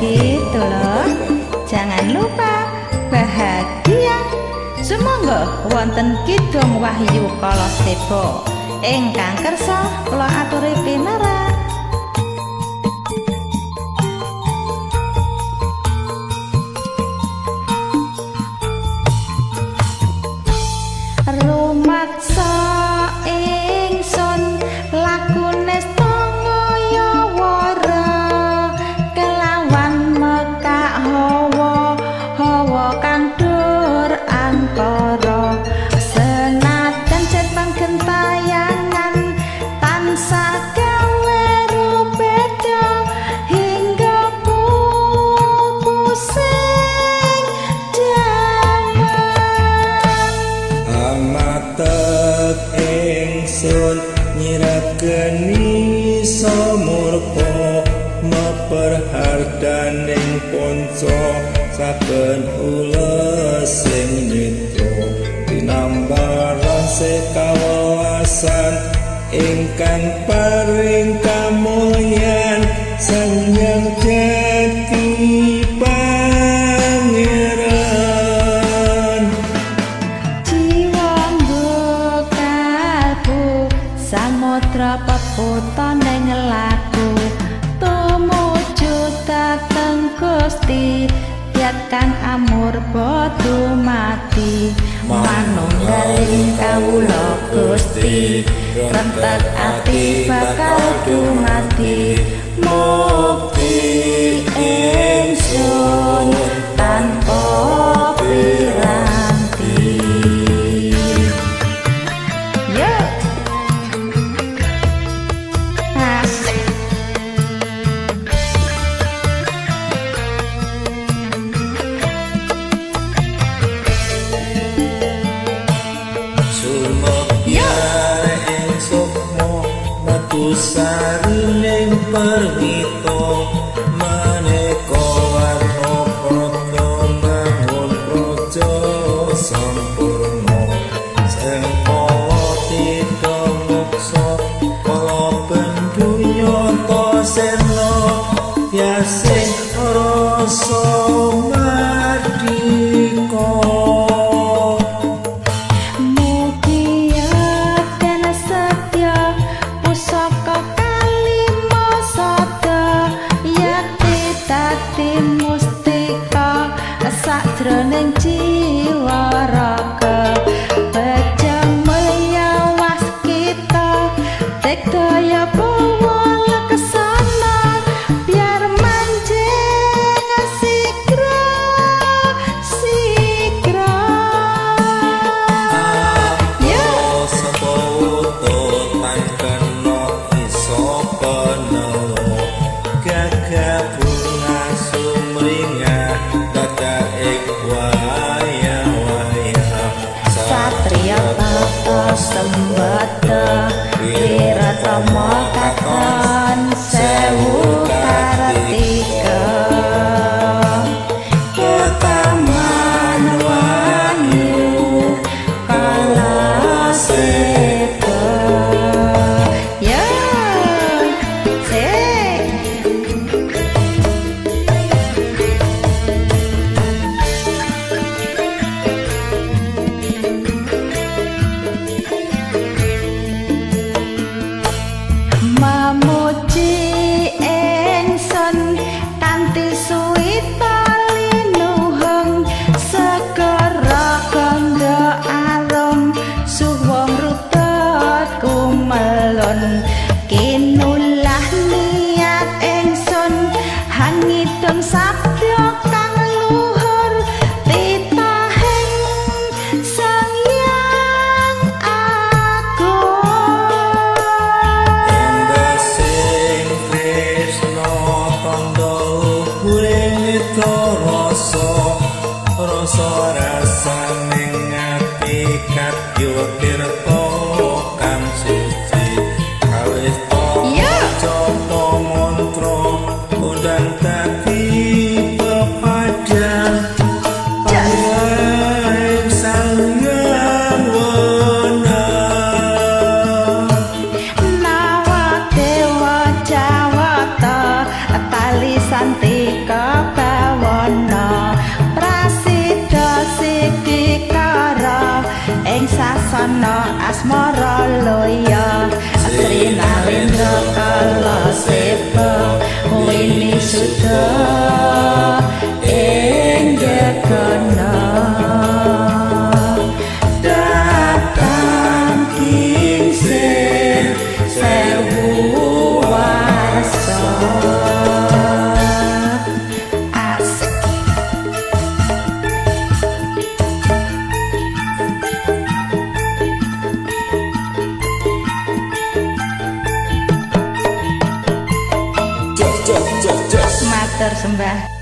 gitu loh. Jangan lupa bahagia. Sumangga wonten Kidung Wahyu Kala Seba ingkang kersa kula aturi pinarak. Rumaksa ingsun lakune stangaya wara kelawan mekak hawa kang dur antara senajan cetan gentayangan tansah gawe beda hingga pusing amatek ingsun nyirageni samurka meperharganing ponco saben ules sing nitra tinambaran sekawasan ingkang paring kamulyan Sang Jati Pangeran jiwa kalbu samudra peputaning laku tumuju dhateng Gusti yatkan amur bodo mati manunggaling kawula Gusti rentet ati bakal dumati mukti ingsun tanpa piranti. Yo asik. Sumokyar ing sukmo metu sarining perwito maneka warna prata bangun praja sampurna sing tita moksa kala pendunya tasena ya sing rasa mardika. Sakjroning jiwa raga baja mulya waskita daya bawa kesana biar manjing sigra yo sapa ututan kena iso penelo gagah bunga sumringah Satria tata sembada wiratama katon sewu kartika ketaman wanyu kala seba ya mamuji ingsun kanthi suwita linuhung segara kandha arum suwung rutet kumelon kinulah niat ingsun hangidung sabda kang luhur titahing Sang Hyang Agung rasa rasaning ati kadya tirta kang suci kawis coto mantra undang dadi pepadang pangaing Sang Hyang Wenang nawa dewa jawata tali santika sembah